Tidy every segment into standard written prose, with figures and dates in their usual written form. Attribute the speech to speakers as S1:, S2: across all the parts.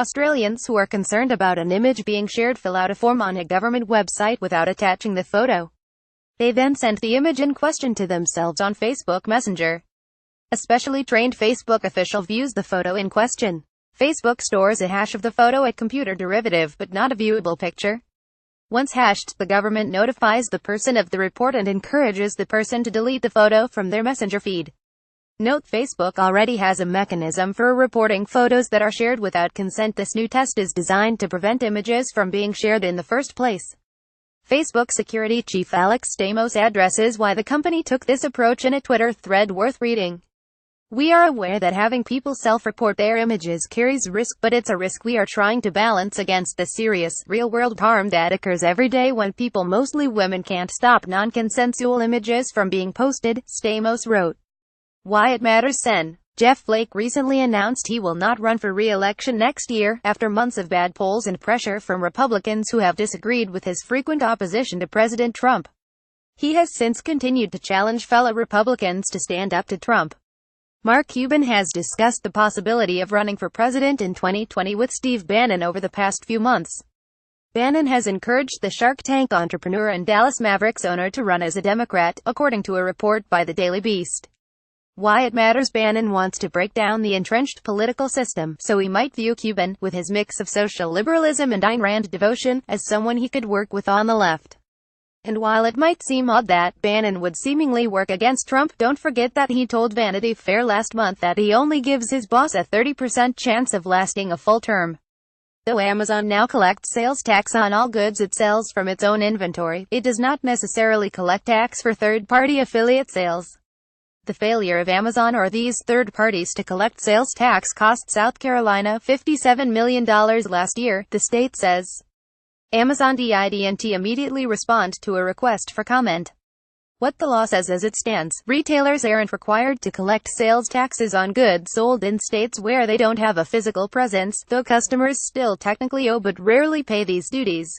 S1: Australians who are concerned about an image being shared fill out a form on a government website without attaching the photo. They then send the image in question to themselves on Facebook Messenger. A specially trained Facebook official views the photo in question. Facebook stores a hash of the photo at computer derivative but not a viewable picture. Once hashed, the government notifies the person of the report and encourages the person to delete the photo from their Messenger feed. Note: Facebook already has a mechanism for reporting photos that are shared without consent. This new test is designed to prevent images from being shared in the first place. Facebook security chief Alex Stamos addresses why the company took this approach in a Twitter thread worth reading. "We are aware that having people self-report their images carries risk, but it's a risk we are trying to balance against the serious, real-world harm that occurs every day when people, mostly women, can't stop non-consensual images from being posted," Stamos wrote. Why it matters. Sen. Jeff Flake recently announced he will not run for re-election next year, after months of bad polls and pressure from Republicans who have disagreed with his frequent opposition to President Trump. He has since continued to challenge fellow Republicans to stand up to Trump. Mark Cuban has discussed the possibility of running for president in 2020 with Steve Bannon over the past few months. Bannon has encouraged the Shark Tank entrepreneur and Dallas Mavericks owner to run as a Democrat, according to a report by the Daily Beast. Why it matters. Bannon wants to break down the entrenched political system, so he might view Cuban, with his mix of social liberalism and Ayn Rand devotion, as someone he could work with on the left. And while it might seem odd that Bannon would seemingly work against Trump, don't forget that he told Vanity Fair last month that he only gives his boss a 30% chance of lasting a full term. Though Amazon now collects sales tax on all goods it sells from its own inventory, it does not necessarily collect tax for third-party affiliate sales. The failure of Amazon or these third parties to collect sales tax cost South Carolina $57 million last year, the state says. Amazon didn't immediately respond to a request for comment. What the law says as it stands, retailers aren't required to collect sales taxes on goods sold in states where they don't have a physical presence, though customers still technically owe but rarely pay these duties.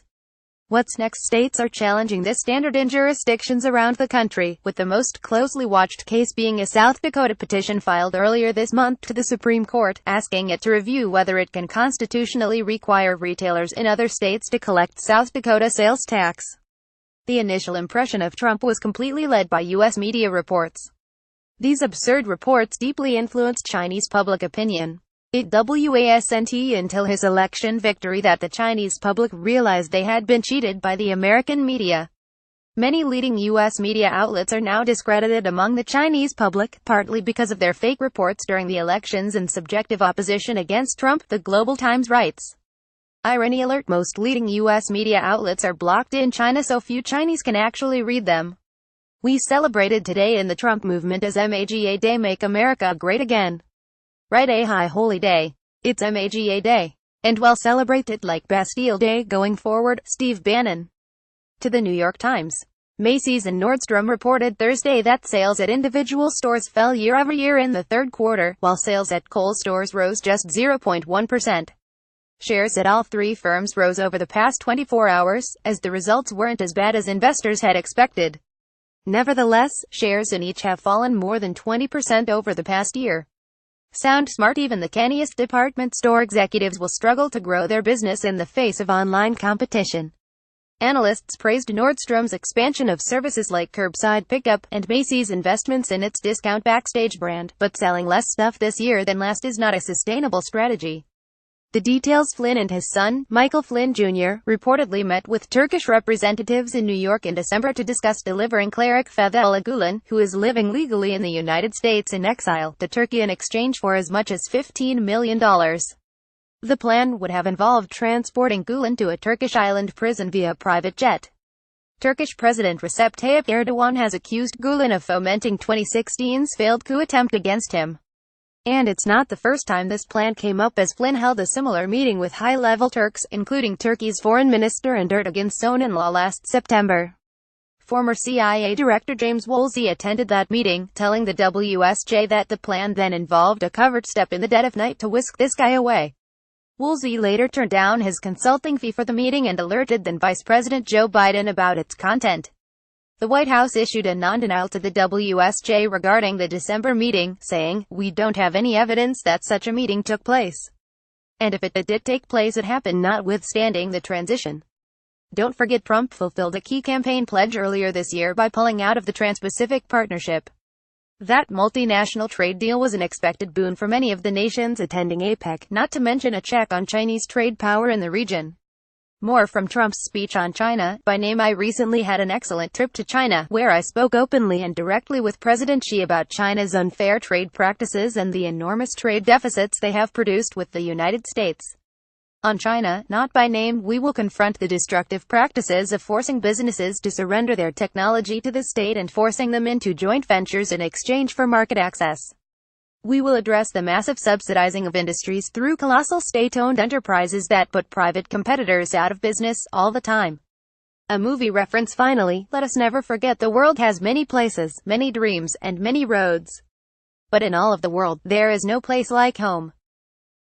S1: What's next? States are challenging this standard in jurisdictions around the country, with the most closely watched case being a South Dakota petition filed earlier this month to the Supreme Court, asking it to review whether it can constitutionally require retailers in other states to collect South Dakota sales tax. The initial impression of Trump was completely led by U.S. media reports. These absurd reports deeply influenced Chinese public opinion. It wasn't until his election victory that the Chinese public realized they had been cheated by the American media. Many leading U.S. media outlets are now discredited among the Chinese public, partly because of their fake reports during the elections and subjective opposition against Trump, the Global Times writes. Irony alert: most leading U.S. media outlets are blocked in China so few Chinese can actually read them. We celebrated today in the Trump movement as MAGA Day, Make America Great Again. Right, a high holy day. It's MAGA Day. And we'll celebrate it like Bastille Day going forward, Steve Bannon. To the New York Times. Macy's and Nordstrom reported Thursday that sales at individual stores fell year-over-year in the third quarter, while sales at Kohl's stores rose just 0.1%. Shares at all three firms rose over the past 24 hours, as the results weren't as bad as investors had expected. Nevertheless, shares in each have fallen more than 20% over the past year. Sound smart: even the canniest department store executives will struggle to grow their business in the face of online competition. Analysts praised Nordstrom's expansion of services like curbside pickup, and Macy's investments in its discount Backstage brand, but selling less stuff this year than last is not a sustainable strategy. The details: Flynn and his son, Michael Flynn Jr., reportedly met with Turkish representatives in New York in December to discuss delivering cleric Fethullah Gulen, who is living legally in the United States in exile, to Turkey in exchange for as much as $15 million. The plan would have involved transporting Gulen to a Turkish island prison via private jet. Turkish President Recep Tayyip Erdogan has accused Gulen of fomenting 2016's failed coup attempt against him. And it's not the first time this plan came up, as Flynn held a similar meeting with high-level Turks, including Turkey's foreign minister and Erdogan's son-in-law last September. Former CIA Director James Woolsey attended that meeting, telling the WSJ that the plan then involved a covert step in the dead of night to whisk this guy away. Woolsey later turned down his consulting fee for the meeting and alerted then Vice President Joe Biden about its content. The White House issued a non-denial to the WSJ regarding the December meeting, saying, "We don't have any evidence that such a meeting took place." And if it did take place, it happened notwithstanding the transition. Don't forget Trump fulfilled a key campaign pledge earlier this year by pulling out of the Trans-Pacific Partnership. That multinational trade deal was an expected boon for many of the nations attending APEC, not to mention a check on Chinese trade power in the region. More from Trump's speech on China. By name, I recently had an excellent trip to China, where I spoke openly and directly with President Xi about China's unfair trade practices and the enormous trade deficits they have produced with the United States. On China, not by name, we will confront the destructive practices of forcing businesses to surrender their technology to the state and forcing them into joint ventures in exchange for market access. We will address the massive subsidizing of industries through colossal state-owned enterprises that put private competitors out of business all the time. A movie reference. Finally, let us never forget the world has many places, many dreams, and many roads. But in all of the world, there is no place like home.